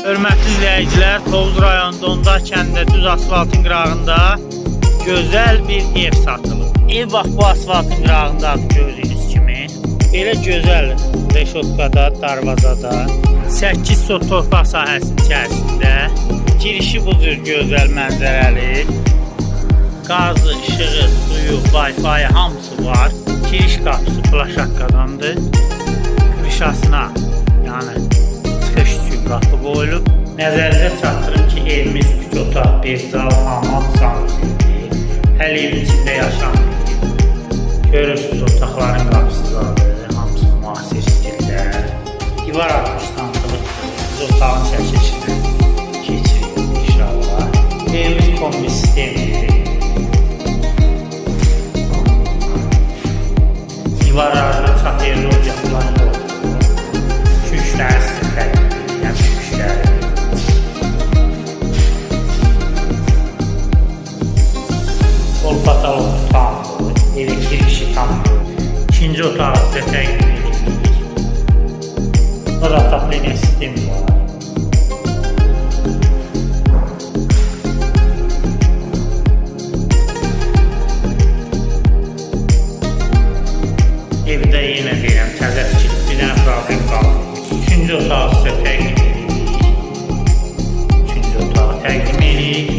Hörmətli izləyicilər, Tovuz rayonunda Onda kəndində düz asfaltın qırağında gözəl bir ev satılır. Ev bax bu asfaltın qırağındadır gördüyünüz kimi. Belə gözəl reşotkada, darvazada 8 sot torpaq sahəsinin içərisində. Girişi bu cür gözəl mənzərəli. Qazı, işığı, suyu, Wi-Fi hamısı var. Giriş qapısı plaşakkadandır. Qışasına, yəni çıxış üçün qapı qoyulub. Nəzərinizə çatdırım ki, evimiz 3 otaq, 5 zal, hamam, sanuzildir. Hələ evin içində yaşamır. Görürsünüz, otaqların qapısı zadır, hamısı müasir stildə. Divar atmışdandır, biz otağın çəkilişini keçirik inşallah. Evimiz kombi sistemidir. Divarlarda çat yerli ocaqlar yoxdur. Küşləri sistemlədir, yəni küşləri. Qol patalonu tamdır, elektrik işi tamdır. İkinci otağı sizə təqdim edirik. Burada atapleniya sistemi var. Evdə yenə deyirəm, təzə tikilib, bir dənə problem qalmır. Üçüncü otağı sizə təqdim edirik. Üçüncü otağı təqdim edirik.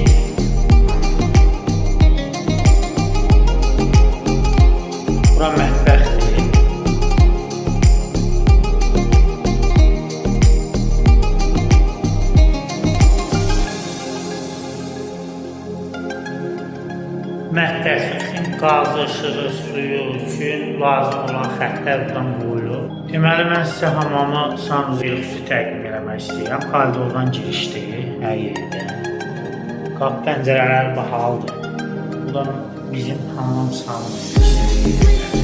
Bura mətbəxdir. Mətbəx üçün qazı, işığı, suyu üçün lazım olan xəttlər buradan qoyulur. Deməli, mən sizə hamamı sanuzil xüsusi təqdim eləmək istəyirəm. Koridordan girişdir hər yerdə. Qapı pəncərələri bahalıdır. Bu da bizim hamam sanuzil.